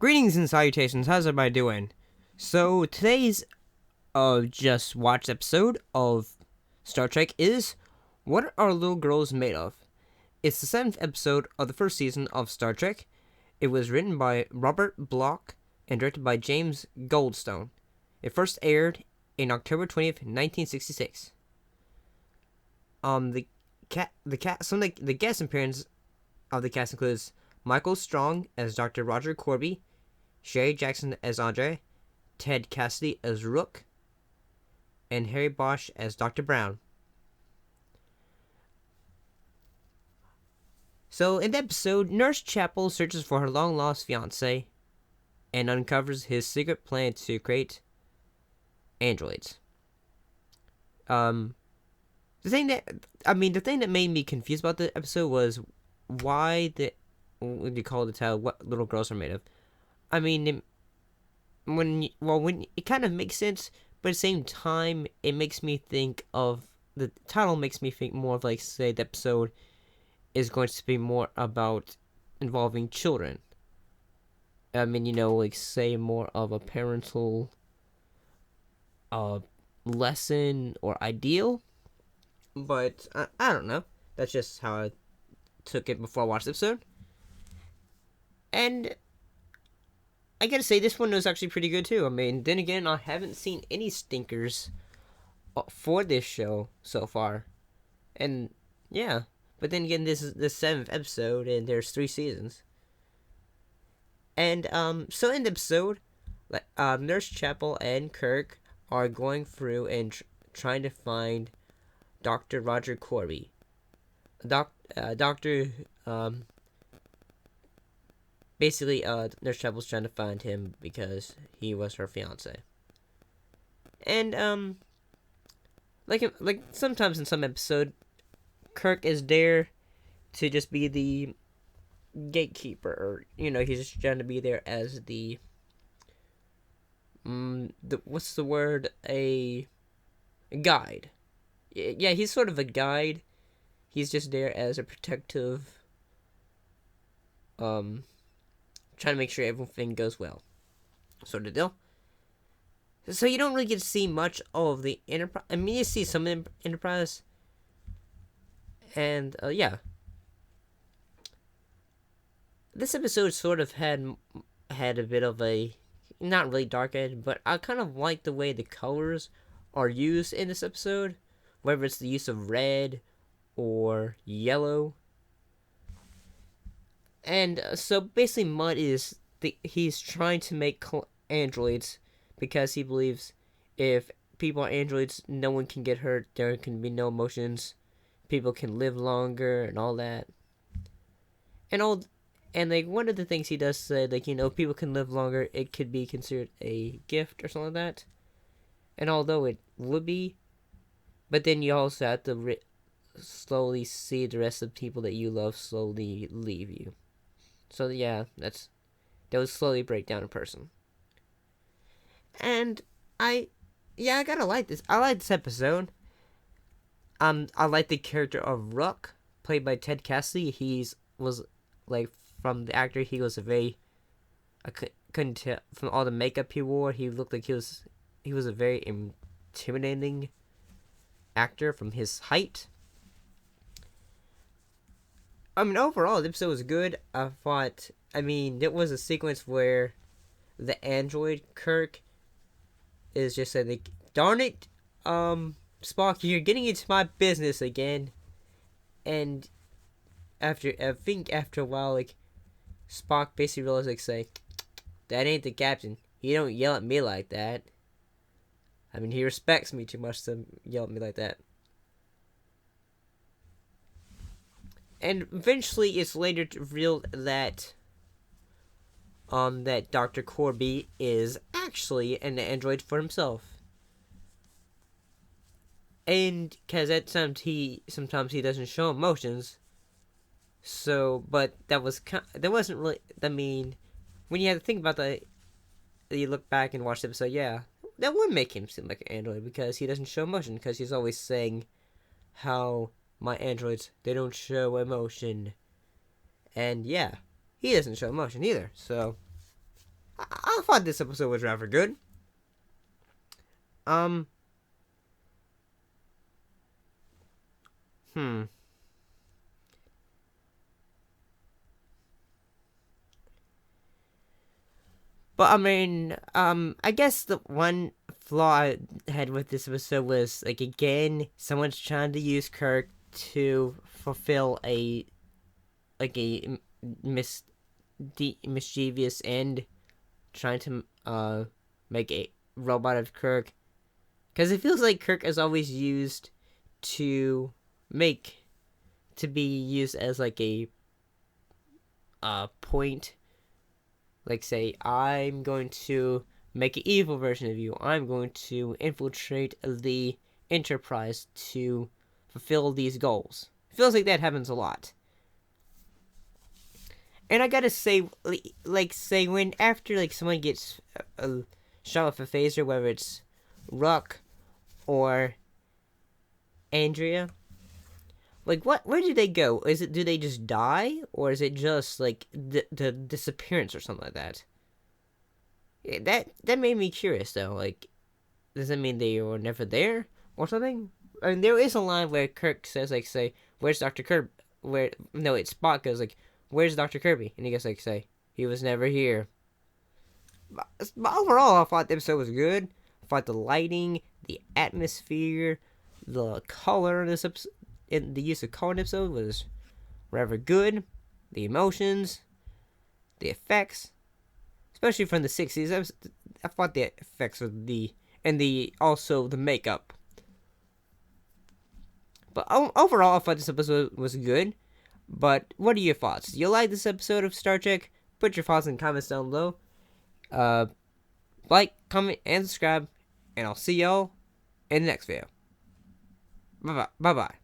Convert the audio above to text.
Greetings and salutations, how's everybody doing? So today's just watched episode of Star Trek is What Are Little Girls Made Of? It's the 7th episode of the first season of Star Trek. It was written by Robert Bloch and directed by James Goldstone. It first aired in October 20th, 1966. The guest appearance of the cast includes Michael Strong as Dr. Roger Corby, Sherry Jackson as Andre, Ted Cassidy as Rook, and Harry Bosch as Dr. Brown. So, in the episode, Nurse Chapel searches for her long-lost fiancé and uncovers his secret plan to create androids. The thing that made me confused about the episode was what do you call the title? What little girls are made of? I mean, when it kind of makes sense, but at the same time, it makes me think of the title makes me think more of, like, say, the episode is going to be more about involving children. I mean, like, say, more of a parental lesson or ideal. But I don't know. That's just how I took it before I watched the episode. And I gotta say, this one was actually pretty good too. I mean, then again, I haven't seen any stinkers for this show so far. And yeah. But then again, this is the 7th episode, and there's 3 seasons. And so in the episode, Nurse Chapel and Kirk are going through and trying to find Dr. Roger Corby. Basically, Nurse Chapel's trying to find him because he was her fiance. And like sometimes in some episode, Kirk is there to just be the gatekeeper, or he's just trying to be there as the what's the word? A guide. Yeah, he's sort of a guide. He's just there as a protective, trying to make sure everything goes well, sort of deal. So you don't really get to see much of the Enterprise. I mean, you see some of the Enterprise, and yeah. This episode sort of had a bit of a, not really dark edge, but I kind of like the way the colors are used in this episode, whether it's the use of red or yellow. And so basically, Mudd he's trying to make androids because he believes if people are androids, no one can get hurt, there can be no emotions, people can live longer, and all that. And like, one of the things he does say, like, people can live longer, it could be considered a gift or something like that. And although it would be, but then you also have to slowly see the rest of the people that you love slowly leave you. So yeah, that would slowly break down a person. And I gotta like this. I like this episode. I like the character of Rook, played by Ted Cassidy. Was like, from the actor, he was I couldn't tell from all the makeup he wore. He looked like he was a very intimidating actor from his height. I mean, overall, the episode was good. There was a sequence where the android Kirk is just like, darn it, Spock, you're getting into my business again. And after a while, like, Spock basically realized, like, say, that ain't the captain. He don't yell at me like that. I mean, he respects me too much to yell at me like that. And eventually, it's later revealed that that Dr. Corby is actually an android for himself. And because at times he doesn't show emotions. So, but that wasn't really. I mean, when you have to think about that, you look back and watch the episode. Yeah, that would make him seem like an android because he doesn't show emotion. Because he's always saying how my androids, they don't show emotion, and yeah, he doesn't show emotion either. So I thought this episode was rather good. Um, hmm. But I mean, I guess the one flaw I had with this episode was like again, someone's trying to use Kirk to fulfill a like a mis- mischievous end, trying to make a robot of Kirk, because it feels like Kirk is always used to make to be used as like a point, like say I'm going to make an evil version of you, I'm going to infiltrate the Enterprise to fulfill these goals. It feels like that happens a lot. And I gotta say, like say when after like someone gets shot with a phaser, whether it's Ruck or Andrea, like what? Where do they go? Is it, do they just die, or is it just like the disappearance or something like that? Yeah, that made me curious though. Like, does that mean they were never there or something? I mean, there is a line where Kirk says like, say, "Where's Doctor Kirby?" Where no, it's Spock goes like, "Where's Doctor Kirby?" And he goes like, "Say he was never here." But overall, I thought the episode was good. I thought the lighting, the atmosphere, the color in this episode, in the use of color in the episode was rather good. The emotions, the effects, especially from the '60s, I thought the effects of the and the also the makeup. But overall, I thought this episode was good. But what are your thoughts? Do you like this episode of Star Trek? Put your thoughts in the comments down below. Uh, like, comment, and subscribe, and I'll see y'all in the next video. Bye bye. Bye bye.